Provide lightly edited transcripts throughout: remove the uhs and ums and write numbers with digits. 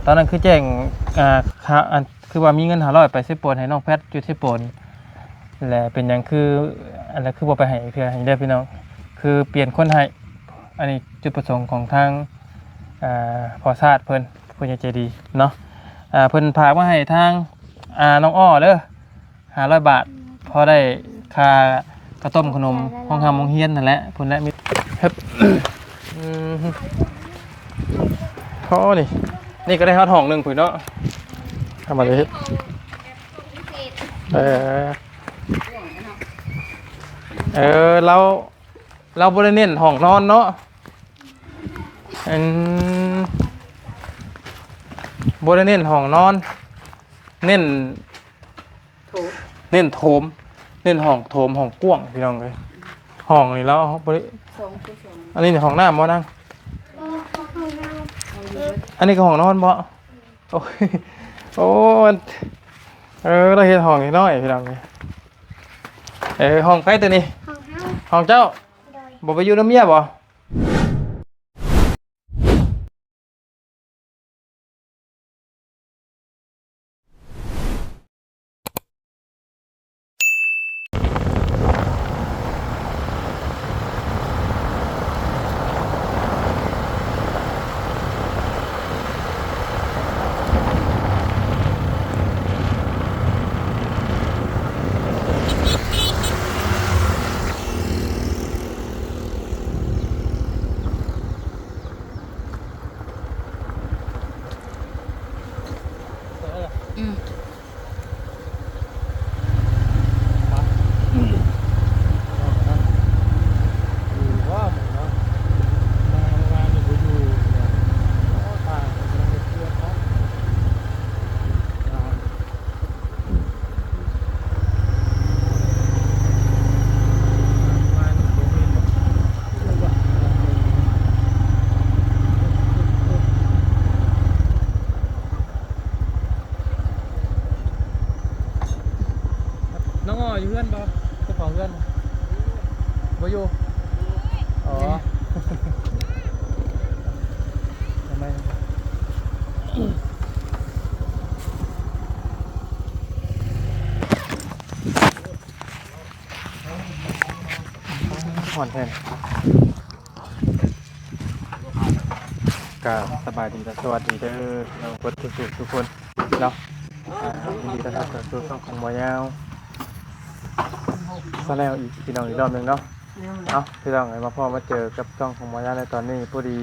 อนนั้นคือแจ้งค่าคือว่ามีเงิน500ไปเซโปนให้น้องแพทอยู่เซโปนแหละเป็นหยังคืออันนั้นคือบ่ไปให้เพื่อให้ได้พี่น้องคือเปลี่ยนคนให้อันนี้จุดประสงค์ของทางพอชาติเพิ่นใจดีเนาะเพิ่นพากมาให้ทางน้องอ้อเด้อ500 บาทพอได้ค่ากระต้มขนมห้องเฮียนนั่นแหละเพิ่นและมีครับอ๋อนี่ก็ได้ฮอดห้องนึงพุ่นเนาะทำมาเลยเฮ็ดเราบ่ได้เน้นห้องนอนเนาะบ่ได้เน้นห้องนอนเน้นโถมเน้นห้องโถมห้องกว้างพี่น้องเอ้ยห้องนี่แล้วบ่ได้อันนี้ห้องน้ำบ่นางอันนี้ก็ห้องนอนบ่โอ้ยโอ้เราเฮ็ดห้องน้อยพี่น้องเอ้ยห้องใครตัวนี้ห้องเจ้าบ่ไปอยู่นำเมียบ่น้องอ้ออยู่เพื่อนบ่เจ้าของเพื่อนบ่อยู่อ๋อทำไมผ่อนแทนก็สบายดีและสวัสดีเด้อเราเปิดทุกคนเนาะยินดีต้อนรับสู่ช่องของหมอยาวก็แล้วอีกพี่น้องอีกรอบหนึ่งเนาะพี่น้องมาพ่อมาเจอกับช่องของหมอยาวในตอนนี้พอดี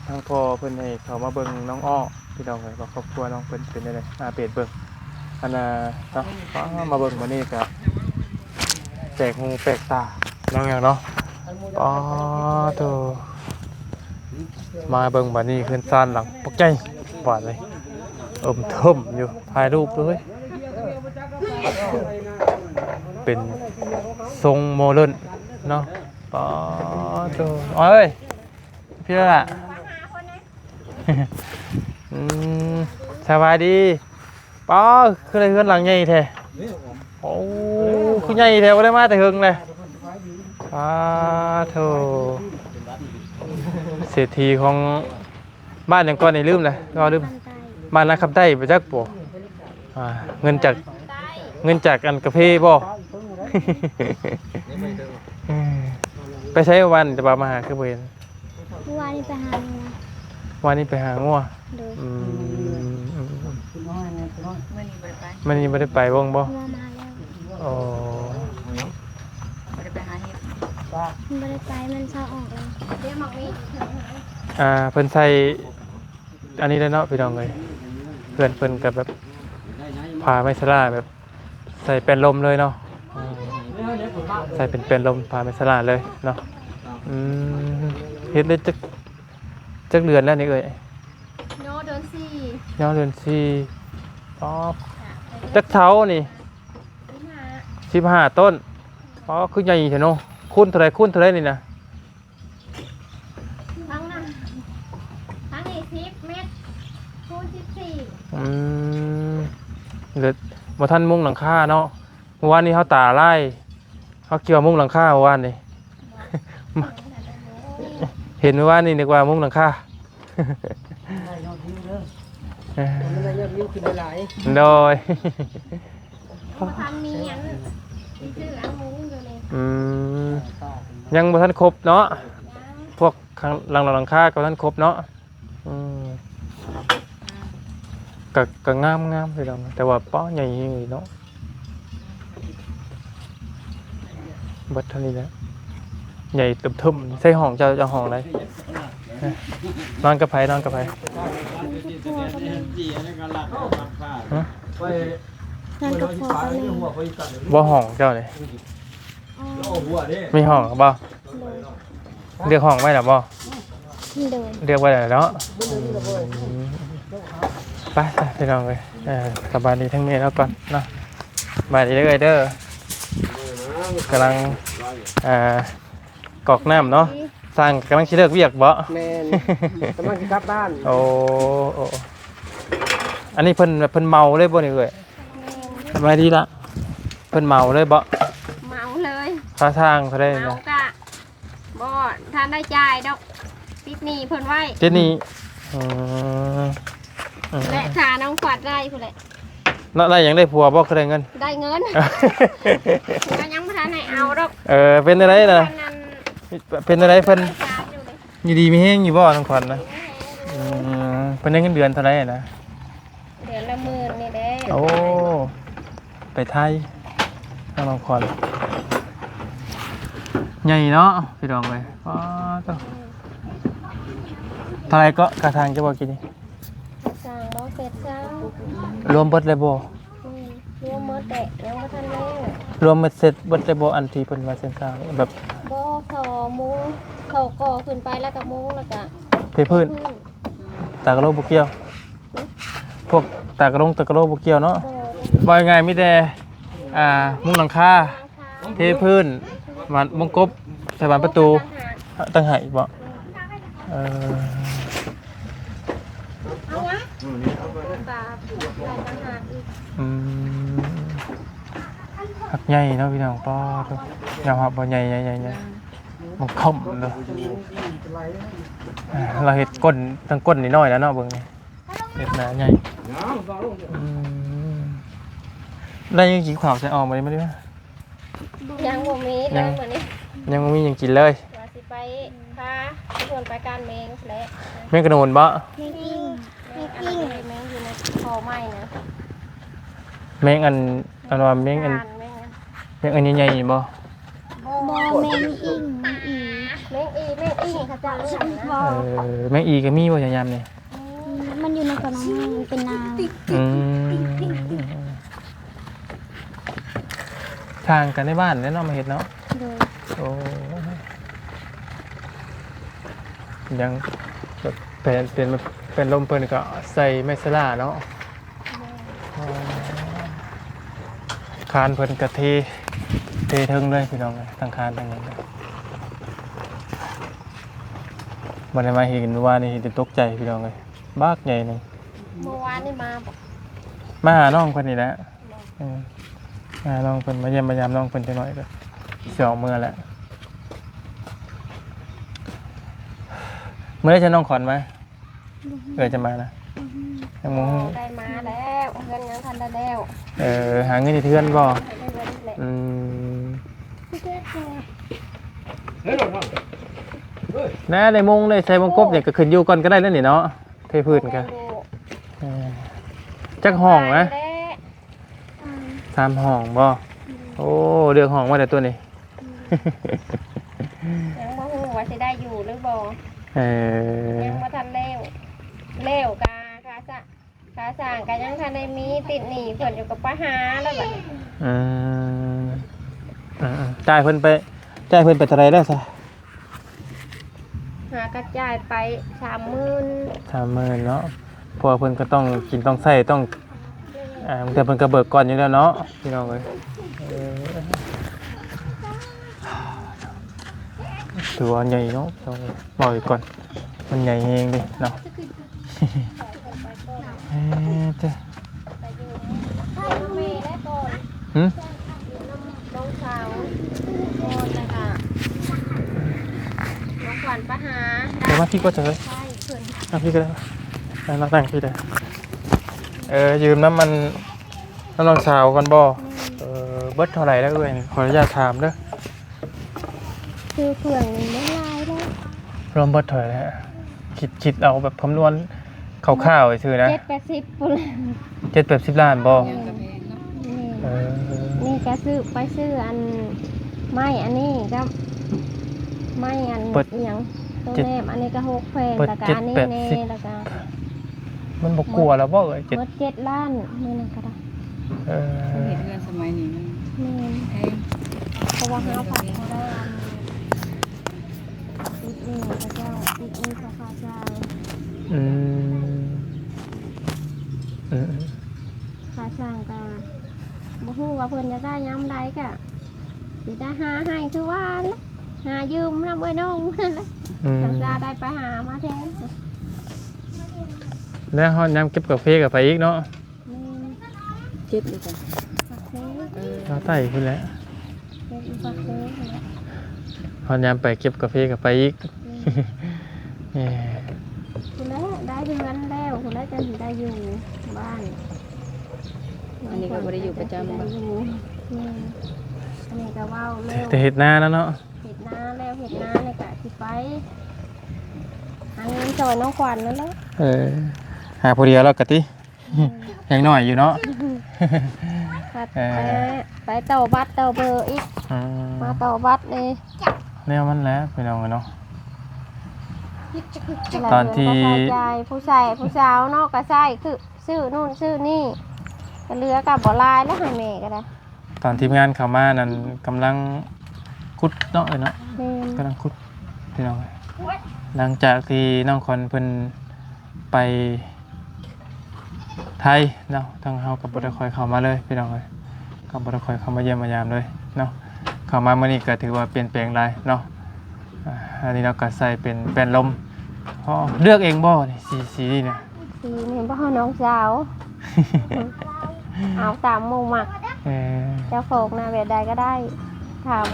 ทั้งพ่อเพิ่นให้เขามาเบิ่งน้องอ้อพี่น้องเลยว่าครอบครัวน้องเพิ่นเป็นยังไงเปลี่ยนเบิ่งเนาะมาเบิ่งวันนี้ก็แจกหูแปลกตาน้องอย่างเนาะอ๋อโธ่มาเบิ่งวันนี้ขึ้นซ่านหลังปกใจหวานเลยท่มอยู่ถ่ายรูปด้วยเป็นทรงโมเดิร์นเนาะป๋อตัวเอ้ยพี่ละสบายดีป๋อคืออะไรเพื่อนหลังใหญ่แท้โอ้คือใหญ่แท้ว่าได้มาแต่หึงเลยป๋อโธ่เศรษฐีของบ้านอย่างก่อนนี่ลืมเลยก็ลืมบ้านนักขับได้ไปจักปู่เงินจากอันกาแฟบ่ไปใช้วันจะมาหาคือเวนวันนี้ไปหางัววันนี้ไปหางัวมันนี่ไม่ได้ไปบ้างบ่งัวมาแล้วโอ้ไม่ได้ไปมันเช้าออกเลยเดี๋ยวหมอกนี้เพิ่นใส่อันนี้ได้เนาะพี่น้องเลยเพิ่นกับแบบพาไม่สลาแบบใส่เป็นลมเลยเนาะใส่เป็นลมพาไม่สลาเลยเนาะเฮ็ดได้จักเดือนแล้วนี่เอ้ยย่อเดือน4อ๋อจักเท้านี่15ต้นอ๋อคือใหญ่แท้เนาะคูณเท่าไรนี่นะทั้งนี้10 เมตรคูณ14เหลือบ่ทันมุงหลังคาเนาะเมื่อวานนี้เฮาตาไล่เฮาเกี่ยวมุงหลังคาเมื่อวานนี่ เห็นเมื่อวานนี่นึกว่ามุงหลังคา มันได้ยอดวิวขึ้นหลาย โดย บ่ทันมีหยังชื่อเอามุ้งอยู่เลย ยังบ่ทันครบเนาะพวกข้างหลังคาก็บ่ทันครบเนาะก็งามเลยดอกแต่ว่าป้อใหญ่อยู่เนาะเบิดเท่านี้แหละใหญ่ตึมๆใส่ห้องจะห้องไหนนอนกับไผฮะ ไป นั่นก็พอกันเลย หัวไปกัดเลย บ่ห้องเจ้าเลย เอาหัวดิ มีห้องบ่เรียกห้องไว้ล่ะบ่ โดย เรียกไว้แล้วเนาะไปพี่น้องเลยสบายดีทั้งเมียแล้วก่อนเนาะสบายดีเลยเด้อกำลังกอกน้ำเนาะสร้างกำลังชิเลิกเวียกบ่ แม่นกำลังจะกลับบ้าน โอ้อันนี้เพิ่นเมาเลยบ่นี่เอ้ยสบายดีละเพิ่นเมาเลยบ่ เมาเลย ค่าทางเท่าได เมา นะ กะบ่ทานได้จ่ายดอกติดหนี้เพิ่นไว้ เจนี่ และค่าน้องขวัดได้พุ่นแหละ แล้วอะไรยังได้ผัวบ่คือได้เงิน ได้เงินก็ยังบ่ทันให้เอาดอก เป็นอะไรนะ นั้น เป็นอะไรเพิ่น จ่ายอยู่เลย อยู่ดีมีแฮงอยู่บ่ทั้งขวัญนะเพิ่นได้เงินเดือนเท่าไหร่นะ เดือนละ10,000นี่แหละ โอ้ไปไทยทั้งขวัญใหญ่เนาะพี่น้องเอ้ยอ๋อต้องเท่าไหร่ก็กระทางจะบ่กินนี่ สร้างบ่เสร็จจ้าร วมเบิดเลยบ่ รวมหมดแต่ยังบ่ทันแล้ว รวมเบิดเสร็จเบิดเลยบ่อันที่เพิ่นว่าเส้นทางแบบ บ่เข้ามุ้งเข้าก่อขึ้นไปแล้วก็มุ้งแล้วก็ เทพื้นตากระโลกบ่เกี่ยวพวกตากระโลบ่เกี่ยวเนาะ ว่ายังไงมีแต่มุ้งหลังคาเทพื้นมันมงกบใส่บานประตูตั้งหายบ่เอาวะตาใส่ต่างหากอีก หักใหญ่เนาะพี่น้องป้อทุกยาวหักบ่ใหญ่มันคมเนาะเราเห็ดก้นทั้งก้นนิดหน่อยแล้วเนาะเบิ่งนี่เห็ดหนาใหญ่ได้ยังกินข้าวใส่ออกมาได้มั้ย ยังบ่มีเลยเหมือนนี้ ยังบ่มีหยังกินเลย ว่าสิไปพาชวนไปการเมงแหละ แม่กระโดนบ่ ไม่กิ้งแมงอยู่ในคอไม้นะ แม่งอันว่าแม่งอัน แมง ใหญ่ๆบ่ บ่แมงอิงแมงอิงค่ะจ้า แม่งอีก็มีบ่ยามๆนี่ มันอยู่ในกระมังมันเป็นนาง ทางกันในบ้านแล้วเนาะมาเห็ดเนาะ โดย โอ้ยังแบบเป็นลมเปิ้นก็ใส่ไมสลาเนาะคานเพิ่นกะเทถึงเลยพี่น้องทางคานทางนั้นบ่ได้มาเห็นว่านี่จะตกใจพี่น้องเลยบากใหญ่นึง เมื่อวานนี่มา มาหาน้องเพิ่นนี่แหละมาหาน้องเพิ่นมาเยี่ยมมายามน้องเพิ่นจักหน่อยก็สิออกมื้อแล้วเมื่อไรจะน้องขอนไหมจะมานะยังมอง ได้มาแล้วเงินยังทันได้แล้ว หาเงินที่เทือนบ่ ได้เงินแหละ น่าได้มงได้ใส่มงกบเนี่ยก็ขึ้นอยู่ก่อนก็ได้แล้วนี่เนาะเทพื้นกันจักห้องนะ3 ห้องบ่โอ้เลือกห้องมาแต่ตัวนี้ ยังบ่ฮู้ว่าสิได้อยู่หรือบ่ เออ ยังบ่ทันแล้วกาสร้างก็ยังทันได้มีติดหนี้เพิ่นอยู่กับปัญหาแล้วบัดนี้ จ่ายเพิ่นไปเท่าไหร่แล้วซะ หากระจายไป30,000 30,000เนาะเพราะว่าเพิ่นก็ต้องกินต้องใช้ต้องแต่เพิ่นก็เบิกก่อนอยู่แล้วเนาะพี่น้องเอ้ยถือว่าใหญ่เนาะต้องบอกอีกก่อนมันใหญ่เองดิเนาะเจ้า ไปอยู่แม่และก่อน น้องสาวก่อนแล้วก็น้องขวัญปะหา เดี๋ยวมาพี่ก็เจอ ใช่เพิ่น มาพี่ก็ได้เราแต่งพี่ได้ ยืมน้ำมันน้องสาวกันบ่เบิดเท่าไหร่แล้วเอ้ยขออนุญาตถามเด้อ คือเพื่อนไม่ลายแล้ว รวมเบิดเท่าไหร่ฮะคิดเอาแบบคำนวณคร่าวๆซื่อนะ 7-80ปุ่น 7-80 ล้านบ่ นี่ก็ซื้ออันไม้อันนี้ก็ไม้อันเอียงตัวแนบอันนี้ก็6แผ่นแล้วก็อันนี้แน่แล้วก็ มันบ่กลัวแล้วบ่เอ้ย หมด7ล้านนี่นะก็ได้ เออ เห็นเงินสมัยนี้มัน แม่น แพง เพราะว่า5,000เขาได้ติดนี่พระเจ้าติดนี่พระพาเจ้า อืม ค่าช่างก็บ่ฮู้ว่าเพิ่นจะได้ยามใดก็สิได้หาให้คือว่าแหละหายืมนำเอ้ยน้องนั่นแหละ จังได้ไปหามาแทน แล้วฮอดยามเก็บกาแฟกับไปอีกเนาะ เจ็บเลยจ้ะ ฝักเซ่ เราไต่พุ่นแหล้ว เป็นฝักเซ่ ฮอดยามไปเก็บกาแฟกับไปอีกแหม คุณแล้วได้เดือนแล้วคุณแล้วจะได้อยู่บ้าน อันนี้ก็บ่ได้อยู่ประจำ ได้ บ่ อยู่อันนี้ก็ว่าวเร็ว แต่เฮ็ดนาแล้วเนาะ เห็ดนาแล้วเห็ดนาในกะที่ไปอันนี้จอยน้องขวัญนั่นแหละ หาผู้เดียวแล้วกะติยังน้อยอยู่เนาะ ไปต่อบัตรต่อเบอร์อีกมาต่อบัตรนี่ แนวมันแล้วไปน้องเนาะ ตอนที่ ผู้ชายผู้สาวเนาะก็ใช่คือซื้อนู่นซื้อนี่ก็เรือกับบ่ลายแล้วให้แม่ก็ได้ ตอนทีมงานเข้ามานั่นกำลังขุดเนาะเนาะ แม่น กำลังขุดพี่น้องหลังจากที่น้องคอนเพิ่นไปไทยเนาะทางเฮากับบ่ได้ค่อยเข้ามาเลยพี่น้องเอ้ยก็บ่ได้ค่อยเข้ามาเยี่ยมมายามเลยเนาะเข้ามามื้อนี้ก็ถือว่าเปลี่ยนแปลงหลายเนาะอันนี้เราก็ใส่เป็นแป้นลมเลือกเองบ่นี่สีนี่เนี่ย สีนี่บ่น้องสาว เอาตามหมู่มัก เจ้าโฟกนะแบบใดก็ได้ ถาม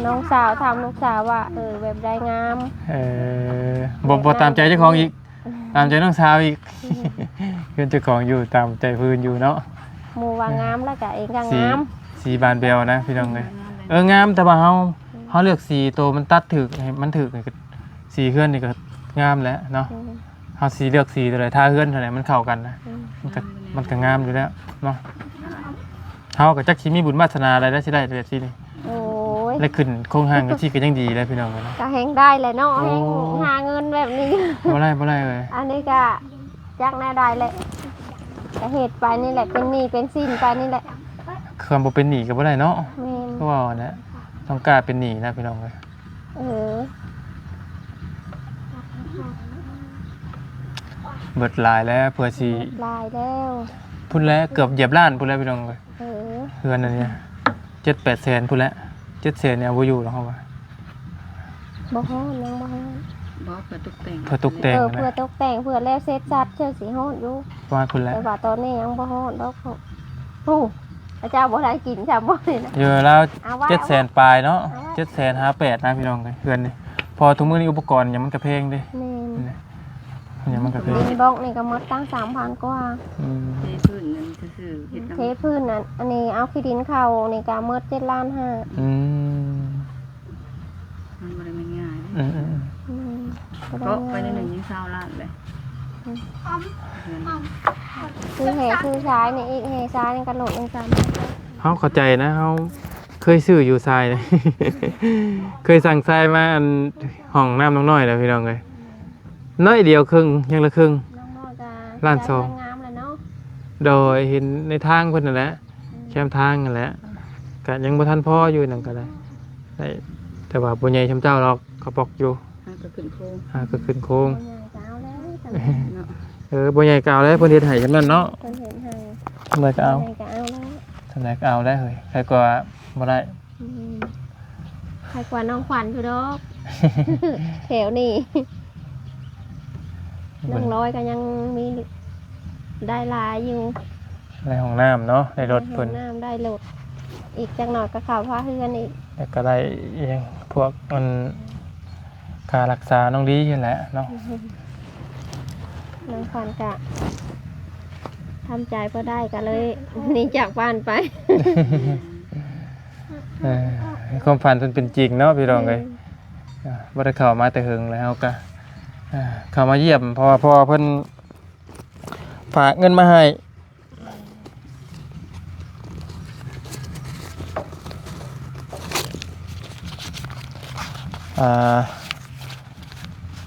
น้องสาวถามลูกสาวว่าแบบใดงาม บ่ตามใจเจ้าของอีกตามใจน้องสาวอีกเพื่อนเจ้าของอยู่ตามใจพื้นอยู่เนาะ หมู่ว่างามแล้วก็เองก็ สี งาม สีบานเบลนะพี่น้องเลยงามแต่ว่าเฮาเลือกสีตัวมันตัดถึกให้มันถึกนี่ก็สีเฮือนนี่ก็งามแล้วเนาะเฮาสีเลือกสีตัวใดถ้าเฮือนเท่าไหร่มันเข้ากันนะมันก็งามอยู่แล้วเนาะเฮาก็จักสิมีบุญวาสนาอะไรได้สิได้แบบนี้นี่ โอ้ย และขึ้นโครงห้างก็ที่ก็ยังดีแล้วพี่น้องเลยเนาะ ก็แหงได้เลยเนาะ โอ้ แหงหาเงินแบบนี้ บ่ได้เลย อันนี้ก็จักแน่ได้แหละก็เหตุไปนี่แหละเป็นหนี้เป็นสินไปนี่แหละ ความบ่เป็นหนี้ก็บ่ได้เนาะ แม่น เพราะว่าเนี่ยต้องกล้าเป็นหนี้นะพี่น้องเลย เออ เบิดหลายแล้วเผื่อสิ ลายแล้ว พุ่นแล้วเกือบเหยียบล้านพุ่นแล้วพี่น้องเลย เออ เฮือนอันเนี้ย7-8 แสนพุ่นแล้ว7 แสนเนี่ยบ่อยู่แล้วเฮาว่า บ่ฮ้อนยังบ่ฮ้อน บ่เพื่อตกแต่ง เพื่อตกแต่ง เพื่อ นะ ตกแต่งเพื่อแล้วเสร็จสัดเชื่อสีฮ้อนอยู่ ประมาณพุ่นแล้ว แต่ว่าตอนนี้ยังบ่ฮ้อนดอกโอ้พระเจ้าบ่ได้กินจำบ่เลยนะ อยู่แล้ว เอาไว้ 7 แสนปลายเนาะ7 แสน58นะพี่น้องเลยเฮือนนี่พอทุกมื้อนี้อุปกรณ์หยังมันก็แพงเด้ แม่น หยังมันก็แพง ดินบล็อกนี่ก็หมดตั้ง 3,000 กว่า อืม เทพื้นนั่นซื่อๆเฮ็ด เทพื้นนั่นอันนี้เอาขี้ดินเข้านี่ก็หมด7.5 ล้าน อืม มันบ่ได้ไม่ง่าย อืม อืม ก็ไปในหนึ่งยัง20ล้านเลย คือแห่คือซ้ายนี่อีกแห่ซ้ายนี่ก็โหลดลงซ้ำ เฮาเข้าใจนะเฮาเคยซื้ออยู่ทรายเลย เคยสั่งทรายมาอันห้องน้ำน้องน้อยแล้วพี่น้องเลยน้อยเดียวครึ่งยังละครึ่ง น้องน้อยก็ ล้านสอง งามเลยเนาะ โดยเห็นในทางเพิ่นนั่นแหละแคมทางนั่นแหละก็ยังบ่ทันพออยู่นั่นก็ได้แต่ว่าบ่ใหญ่ชำเจ้าหรอกเขาบอกอยู่ มันก็ขึ้นโค้ง ก็ขึ้นโค้ง บ่ใหญ่ก็เอาแล้วแต่ เนาะ บ่ใหญ่ก็เอาแล้วเพิ่นเฮ็ดให้จังนั้นเนาะ เพิ่นเห็นให้ ทำไมก็เอา บ่ใหญ่ก็เอาแล้ว ทำไมก็เอาได้เฮ้ยใครก็ว่าบ่ได้ อืมใครกว่าน้องขวัญอยู่ดอก แถวนี้น้องร้อยก็ยังมีได้หลายอยู่ ในห้องน้ำเนาะในรถเพิ่น ห้องน้ำได้โหลดอีกจักหน่อยก็เข้าพาเฮือนอีก แล้วก็ได้อีหยังพวกมันค่ารักษาน้องดีนั่นแหละเนาะ น้องขวัญก็ ทำใจพอได้ก็เลยหนีจากบ้านไป ความฝันเพิ่นเป็นจริงเนาะพี่น้องเอ้ยบ่ได้เข้ามาแต่หึงแล้วก็เข้ามาเยี่ยมเพราะว่าพ่อเพิ่นฝากเงินมาให้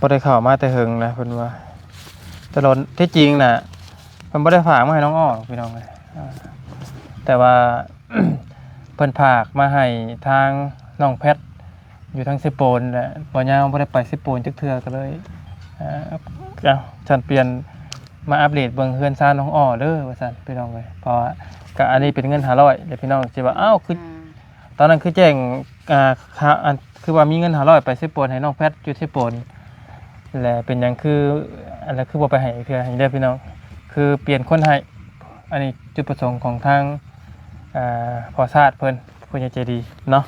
บ่ได้เข้ามาแต่หึงนะเพิ่นว่าตลอดที่จริงน่ะเพิ่นบ่ได้ฝากมาให้น้องอ้อหรอกพี่น้องเอ้ยแต่ว่า เพิ่นฝากมาให้ทางน้องแพทอยู่ทางสิโปนแหละบ่ยาวบ่ได้ไปสิโปนจักเทื่อก็เลยฉันเปลี่ยนมาอัปเดตเบิ่งเฮือนซ่านน้องอ้อเด้อว่าซั่นพี่น้องเอ้ยเพราะว่าก็อันนี้เป็นเงิน500เดี๋ยวพี่น้องสิว่าอ้าวคือตอนนั้นคือแจ้งคือว่ามีเงิน500ไปสิโปนให้น้องแพทอยู่สิโปนแหละเป็นหยังคืออันนั้นคือบ่ไปให้อีกเทื่อให้เด้อพี่น้องคือเปลี่ยนคนให้อันนี้จุดประสงค์ของทางพอชาติเพิ่นใจดีเนาะ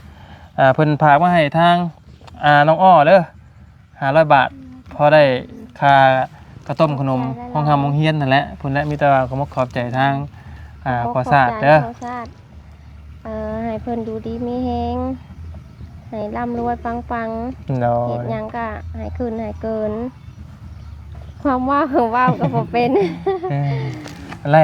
เพิ่นพากมาให้ทางน้องอ้อเด้อ500 บาทพอได้ค่ากระต้มขนมห้องทำโรงเรียนนั่นแหละเพิ่นและมีแต่ว่าก็ขอบใจทางพอชาติเด้อให้เพิ่นดูดีมีแฮงให้ร่ำรวยปังๆ เนาะ เฮ็ดหยังก็ให้ขึ้นให้เกินความว่าก็บ่เป็น ไล่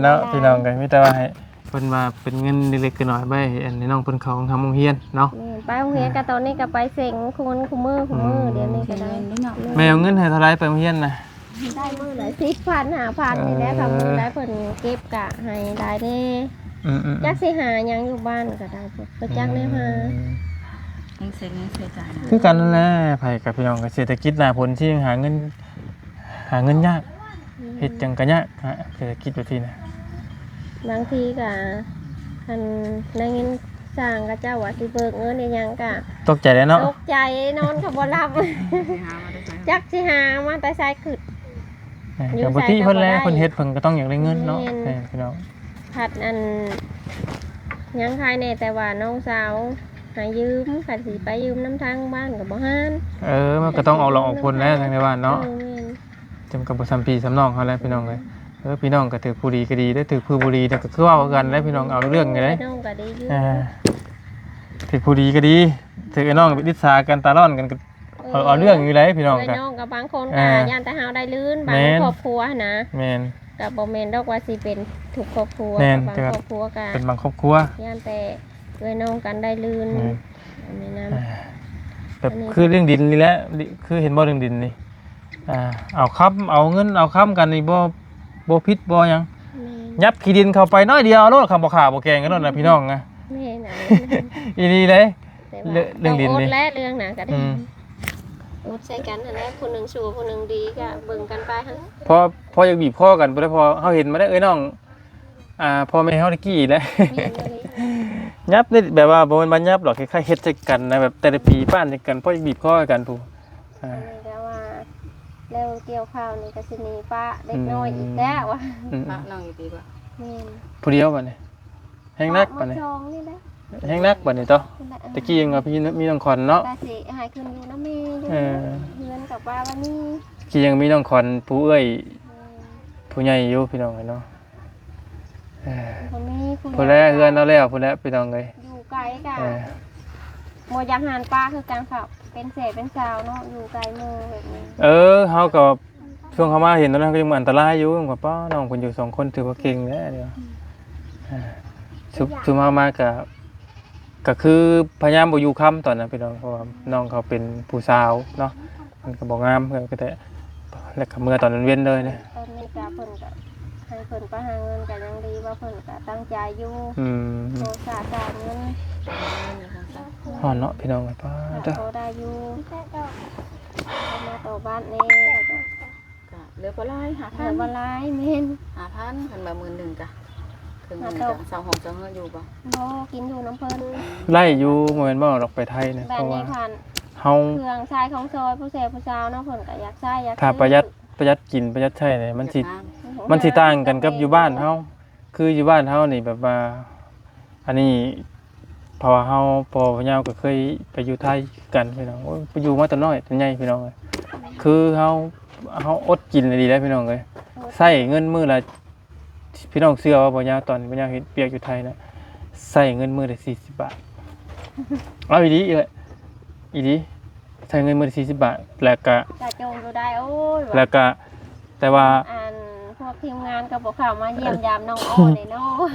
เนาะพี่น้องกันมีแต่ว่าให้เพิ่นว่าเป็นเงินเล็กๆน้อยๆไปอันนี้น้องเพิ่นเขาทำโรงเรียนเนาะไปโรงเรียนก็ตอนนี้ก็ไปเซ็งคุมือเดี๋ยวนี้ก็ได้ แม่เอาเงินให้เท่าไรไปโรงเรียนน่ะ ได้มื้อละ10,000 5,000นี่แหละค่ะมื้อได้เพิ่นเก็บกะให้ได้เด้จักสิหาหยังอยู่บ้านก็ได้เพิ่นจักได้หายังเสียใจนะ คือกันนั่นแหละไผกับพี่น้องกับเศรษฐกิจหน้าฝนที่หาเงินยากเฮ็ดจังก็ยากฮะเศรษฐกิจแบบนี้นะ บางทีก็คันได้เงินสร้างก็เจ้าว่าสิเบิกเงินอีหยังก็ ตกใจแล้วเนาะ ตกใจนอนก็บ่หลับ จักสิหามาแต่ไสขึ้น กับบ่ที่เพิ่นแล้วเพิ่นเฮ็ดเพิ่นก็ต้องอยากได้เงินเนาะพี่น้อง ผัดอันยังใครแน่แต่ว่าน้องสาวหายืมขัดสิไปยืมน้ำทางบ้านกับบ่ฮาน มันก็ต้องออกลองออกผลแล้วทางในบ้านเนาะจำกับบ่ซ้ำพี่ซ้ำน้องเขาแล้วพี่น้องเอ้ยพี่น้องก็ถือผู้ดีก็ดีได้ถือผู้บ่ดีก็คือว่ากันแล้วพี่น้องเอาเรื่องไงเด้ น้องก็ดีอยู่ ถือผู้ดีก็ดีถือไอ้น้องไปดิษากันตาร้อนกันเอาเรื่องอยู่เลยพี่น้องกัน น้องกับบางคนก็ย่านแต่เฮาได้ลื่นบางครอบครัวนะ แม่น ก็บ่แม่นดอกว่าสิเป็นทุกครอบครัว แม่น บางครอบครัวก็ เป็นบางครอบครัว ย่านแต่ด้วยน้องกันได้ลื่นอันนี้นะ แบบคือเรื่องดินนี่แหละคือเห็นบ่เรื่องดินนี่เอาค้ำเอาเงินเอาค้ำกันนี่บ่ผิดบ่หยังยับขี้ดินเข้าไปน้อยเดียวโลดคำบ่ขาบ่แกงกันโลดนะพี่น้องนะ แม่น่ะ อีนี่เลยเรื่องดินนี่ และเรื่องน่ะก็ได้อดใส่กันนั่นแหละผู้นึงสู้ผู้นึงดีก็เบิ่งกันไปหั่น พออยากบีบคอกันบ่ได้พอเฮาเห็นมาได้น้องพ่อแม่เฮาตะกี้แล้วยับนี่แบบว่าบ่แม่นบ่ยับหรอกคล้ายๆเฮ็ดใส่กันนะแบบแต่ละปีป้านใส่กันพออยากบีบคอกันผู้แต่ว่าแล้วเกี่ยวข้าวนี่ก็สิหนีป้าเด็กน้อยอีกแล้วว่า ป้าน้องอีกปีกว่า ผู้เดียวบัดนี้แฮงนักบัดนี้แฮงนักบัดนี้ต่อตะกี้ยังว่าพี่มีน้องขอนเนาะ ก็สิให้ขึ้นอยู่นำแม่อยู่เฮือนกับว่าวันนี้ กี้ยังมีน้องขอนผู้เอ้ยผู้ใหญ่อยู่พี่น้องเนาะผู้แรกเฮือนเอาแล้วผู้แรกพี่น้องเลยอยู่ไกลกันบ่อยากหานป้าคือกันครับเป็นเสเป็นสาวเนาะอยู่ไกลมือแบบนี้เฮาก็ช่วงเขามาเห็นตอนนั้นก็ยังอันตรายอยู่กับป้าน้องเพิ่นอยู่2คนถือว่าเก่งแล้วเดี๋ยวซุมาก็คือพยายามบ่อยู่ค้ำตอนนั้นพี่น้องเพราะว่าน้องเขาเป็นผู้สาวเนาะมันก็บ่งามก็แต่แล้วก็เมื่อตอนนั้นเว้นเลยนะตอนนี้ก็เพิ่นก็ให้เพิ่นไปหาเงินก็ยังดีว่าเพิ่นก็ตั้งใจอยู่โตสาสารเงินฮ้อนเนาะพี่น้องป้าเด้อได้อยู่มาต่อบ้านนี่ก็เหลือบ่หลาย5,000บ่หลายแม่น 5,000คันบ่11,000จ้ะถึงจะ2ห้อง2เฮืออยู่บ่กินอยู่น้ำเพิ่นไล่อยู่บ่แม่นบ่ดอกไปไทยนะเพราะว่าเฮาเครื่องใช้ของซอยผู้แซ่ผู้สาวเนาะเพิ่นก็อยากใช้อยากถ้าประหยัดกินประหยัดใช้นี่มันสิต่างกันกับอยู่บ้านเฮาคืออยู่บ้านเฮานี่แบบว่าอันนี้เพราะว่าเฮาพ่อเฒ่าก็เคยไปอยู่ไทยกันพี่น้องไปอยู่มาแต่น้อยแต่ใหญ่พี่น้องคือเฮาอดกินดีแล้วพี่น้องเอ้ยใช้เงินมื้อละ พี่น้องเชื่อว่าบ่ยาวตอนบ่ยาวเฮ็ดเปียกอยู่ไทยนะใส่เงินมื้อละ40 บาทเอาอีหลีเอ้ยอีหลีใส่เงินมื้อละ40 บาทแล้วก็ จะจงอยู่ได้โอ้ย แล้วก็แต่ว่า อันพวกทีมงานก็บอกข่าวมาเยี่ยมยามน้องโอ้ในน้อง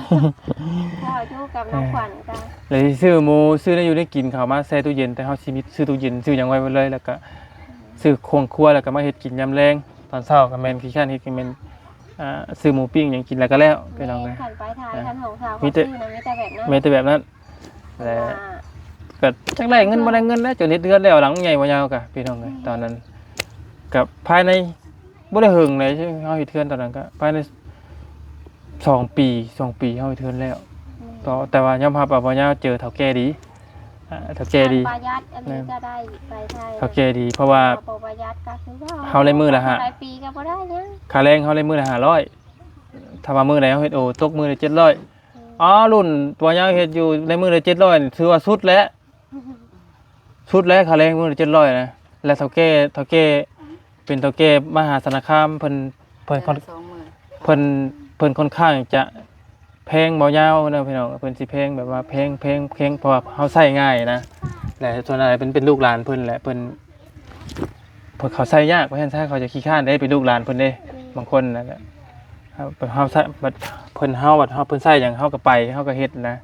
ข้าวชูกับน้องขวัญกัน เลยซื้อหมูซื้อได้อยู่ได้กินเขามาใส่ตู้เย็นแต่เฮาสิมีซื้อตู้เย็นซื้อหยังไว้หมดเลยแล้วก็ซื้อโครงครัวแล้วก็มาเฮ็ดกินยามแลงตอนเช้าก็แม่นขี้ข้านเฮ็ดก็แม่นซื้อหมูปิ้งหยังกินแล้วก็แล้วพี่น้อง ขั นะ นไปทายขันของสาวเขาซื้อนะไม่แต่แบบนั้น แม้แต่แบบนั้นและก็จักได้เงินบ่ได้เงินแล้วจนเฮ็ดเดือนแล้วหลังใหญ่บ่ยาวกะพี่น้องเอ้ยตอนนั้นกับภายในบ่ได้หึงเลยเฮาเฮ็ดเทือนตอนนั้นก็ภายใน2 ปีเฮาเฮ็ดเทือนแล้วต่อแต่ว่ายอมรับว่าบ่ยาวเจอเฒ่าแก่ดีเฒ่าแก่ดี ประหยัดอันนี้ก็ได้ไปไทย เฒ่าแก่ดีเพราะว่า ประหยัดก็คือว่า เฮาได้มื้อละฮะ หลายปีก็บ่ได้เนี่ย ค่าแรงเฮาได้มื้อละ500ถ้าว่ามื้อใดเฮาเฮ็ดโอตกมื้อละ700อ๋อรุ่นบ่ยาวเฮ็ดอยู่ในมื้อละ700นี่ถือว่าสุดแล้วค่าแรงมื้อละ700นะและเฒ่าแก่เป็นเฒ่าแก่มหาสารคามเพิ่น 20,000 เพิ่นค่อนข้างจะแพงบ่ยาวนะพี่น้องเพิ่นสิแพงแบบว่าแพงเพราะว่าเฮาใช้ง่ายนะและส่วนใหญ่เป็นลูกหลานเพิ่นแหละเพิ่นเขาใช้ยากเพราะฉะนั้นเขาจะขี้ข้านได้เป็นลูกหลานเพิ่นเด้บางคนนั่นแหละเฮาใช้บัดเพิ่นเฮาเพิ่นใช้หยังเฮาก็ไปเฮาก็เฮ็ดนะ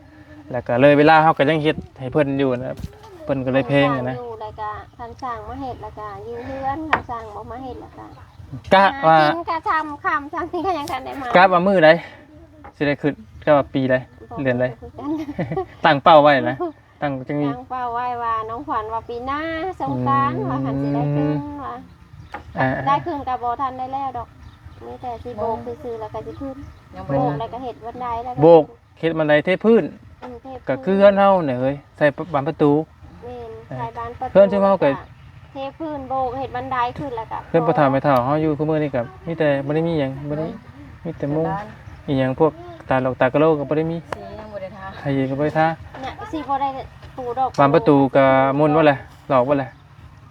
แล้วก็เลยเวลาเฮาก็ยังเฮ็ดให้เพิ่นอยู่นะเพิ่นก็เลยแพงนะ อยู่แล้วก็คันสั่งมาเฮ็ดแล้วก็ยืมเพื่อนคันสั่งบ่มาเฮ็ดแล้วก็ กะว่า กินก็ทำคำสั่งที่ก็ยังทันได้มาก ะว่ามื้อใดสิได้ขึ้นกะว่าปีใดเดือนใดตั้งเป้าไว้นะตั้งจังนี้ ตั้งเป้าไว้ว่าน้องขวัญว่าปีหน้าสงกรานต์ว่าคันสิได้ขึ้นว่าได้ขึ้นก็บ่ทันได้แล้วดอกมีแต่สิโบกซื่อๆแล้วก็สิขึ้น ยัง โบ บ่ กแล้วก็เฮ็ดบันไดแล้ว โบกเฮ็ดบันไดเทพื้นก็คือเฮือนเฮาเนี่ยเฮ้ยใส่บานประตู แม่นชายบ้านประตู เพื่อนชื่อเฮาก็ เทพื้นโบกเฮ็ดบันไดขึ้นแล้วก็ เพื่อนบ่ถามไปเฒ่าเฮาอยู่คือมื้อนี้ก็มีแต่บ่ได้มีหยังบ่ได้มีแต่มุงอีหยังพวกตาหลอกตากะโลก็บ่ได้มี สียังบ่ได้ทา ไผก็บ่ได้ทา เนี่ยสิบ่ได้ปูดอก บานประตูก็มุนว่าแหละหลอกว่าแหละ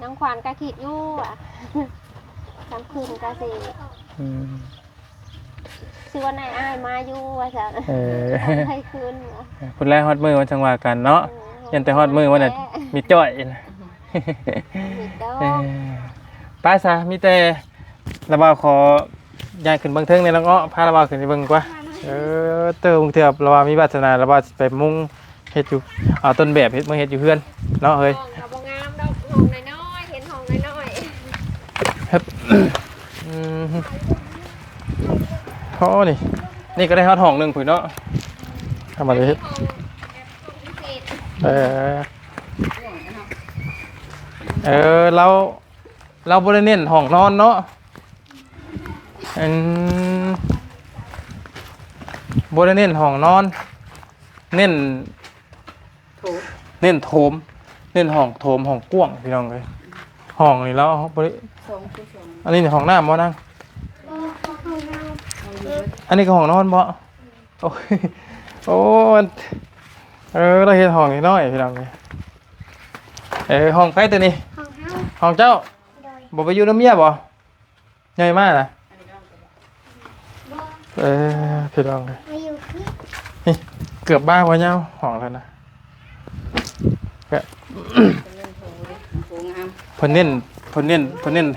น้องขวัญก็คิดอยู่อ่ะกลางคืนก็สิ อืม สิว่านายอ้ายมาอยู่ว่าซั่น ให้คืนว่ะ พุ่นแลฮอดมื้อวันจังว่ากันเนาะยันแต่ฮอดมื้อวันน่ะมีจ้อยนะ มีดอ เอก อป้าซะมีแต่ระบาขอย้ายขึ้นเบิ่งเทิงในน้องอ้อพาระบาขึ้นไปเบิ่งกว่าเติมเถื่อระบามีวาสนาระบาสิไปมุ่งเฮ็ดอยู่เอาต้นแบบเฮ็ดมาเฮ็ดอยู่เฮือนเนาะเฮ้ย ห้องก็บ่งามดอกห้องน้อยๆเห็นห้องน้อย ครับโอ้นี่ก็ได้ฮอดห้องหนึงพุ่นเนาะทำมาเลยเฮ็ด ๆห้องพิเศษ เราบ่ได้เน้นห้องนอนเนาะบ่ได้เน้นห้องนอนเน้น ถูก เน้นโถมเน้นห้องโถมห้องกว้างพี่น้องเอ้ยห้องนี่แล้วบ่ได้ 2 อันนี้ห้องน้ำบ่นางอันนี้ก็ห้องนอนบ่โอ้ยโอ้มันเราเฮ็ดห้องน้อยพี่น้องเอ้ยห้องไผตัวนี้ ห้องเฮา ห้องเจ้าบ่ไปอยู่น้ำเมียบ่ใหญ่มากนะพี่น้องเลย มาอยู่ที่ นี่เกือบบ้าพอเนาห้องแล้วนะก็ ถูงาม เพิ่นเน้น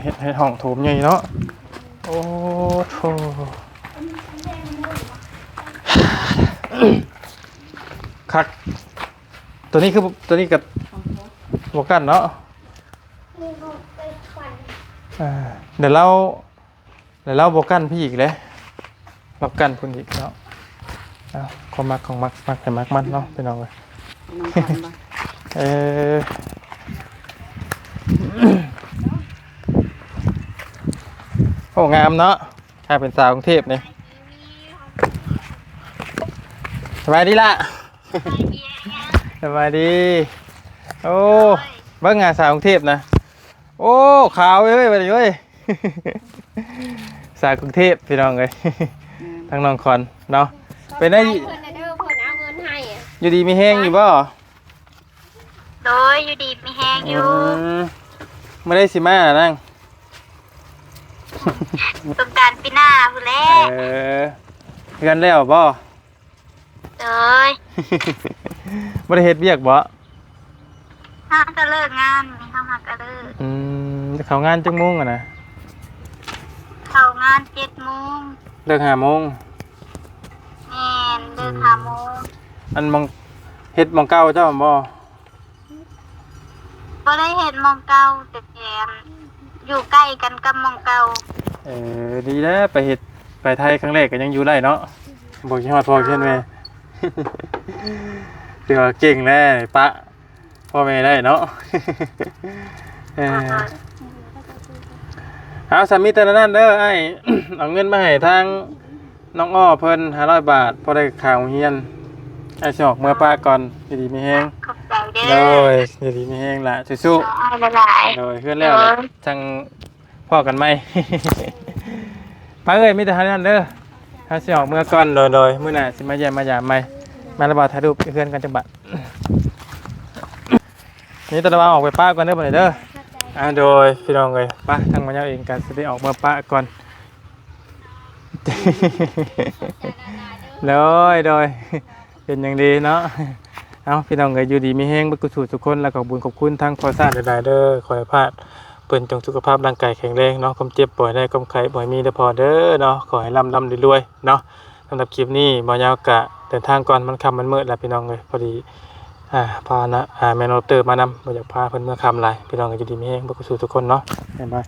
เฮ็ดห้องโถมใหญ่เนาะโอ้โธ่คักตัวนี้กับบ่กันเนาะ มีห้องไปขวัญ เดี๋ยวเราบ่กันพี่อีกเลยเรากันพุ่นอีกเนาะของมักให้มักมันเนาะพี่น้องเอ้ย น้องขวัญบ่ โอ้งามเนาะถ้าเป็นสาวกรุงเทพนี่สบายดีล่ะ สบายดีโอ้เบิ่งงานสาวกรุงเทพนะโอ้ขาวเว้ยไปเลยเว้ย สาวกรุงเทพพี่น้องเลยทางน้องคอนเนาะเป็นได้ เพิ่นน่ะเด้อเพิ่นเอาเงินให้อะ อยู่ดีมีแห้งอยู่บ่ โดยอยู่ดีมีแห้งอยู่ ไม่ได้สิมานั่ง สงกรารปีหน้าพู้นแหล้ เออ เฮือนแล้วบ่ โดย บ่ได้เฮ็ดเวียกบ่ ถ้าก็เลิกงานเข้ามาก็เลิก จะเข้างานจังโมงอะนะ เข้างาน7:00 น. เลิก5 โมง แม่นเลิก5 โมง อันมองเฮ็ดมองเก่าเจ้าบ่ บ่ได้เห็นหมองเก่าแต่แถมอยู่ใกล้กันกับหมองเก่า ดีแล้วไปเฮ็ดไปไทยครั้งแรกก็ยังอยู่ได้เนาะบ่คิดฮอดพ่อคิดแม่ ถือว่าเก่งแล้วปะพ่อแม่ได้เนาะ เอาสามีแต่ละนั้นเด้อไอ้ เอาเงินมาให้ทางน้องอ้อเพิ่น500 บาทพอได้ค่าโรงเรียนไอ้สิออกเมื่อป้าก่อนอยู่ดีมีแฮง ขอบใจเด้ โด อย อยู่ดีมีแฮงล่ะสู้ เอาหลาย ๆโดยเพื่อนแล้วเลยจังพ่อกันไหม ป้าเอ้ยมีแต่เท่านั้นเด้อถ้าสิออกเมื่อก่อนโดยมื้อหน้าสิมาเยี่ยมมายามใหม่มาระบาดถ่ายรูปเพื่อนกันจังบัด นี่ตะวันออกไปป้าก่อนเด้อบ่ได้เด้อโดยพี่น้องเอ้ยป้าทางมาเจ้าเองกันสิได้ออกเมื่อป้าก่อน โดยเป็นอย่างดีเนาะเอาพี่น้องก็อยู่ดีมีแห้งบุญกุศลทุกคนแล้วก็บุญขอบคุณทั้งพอซ่าหลายๆเด้อขอให้พลาดเปิ้นจงสุขภาพร่างกายแข็งแรงเนาะความเจ็บป่วยได้ความไข้บ่ให้มีเด้อพอเด้อเนาะขอให้ร่ำรวยๆเนาะสำหรับคลิปนี้บ่ยาวกะเดินทางก่อนมันค่ำมันมืดแล้วพี่น้องเอ้ยพอดีพานะแม่นอเตอร์มานำบ่อยากพาเพิ่นเมื่อค่ำหลายพี่น้องก็อยู่ดีมีแห้งบุญกุศลทุกคนเนาะบ๊ายบาย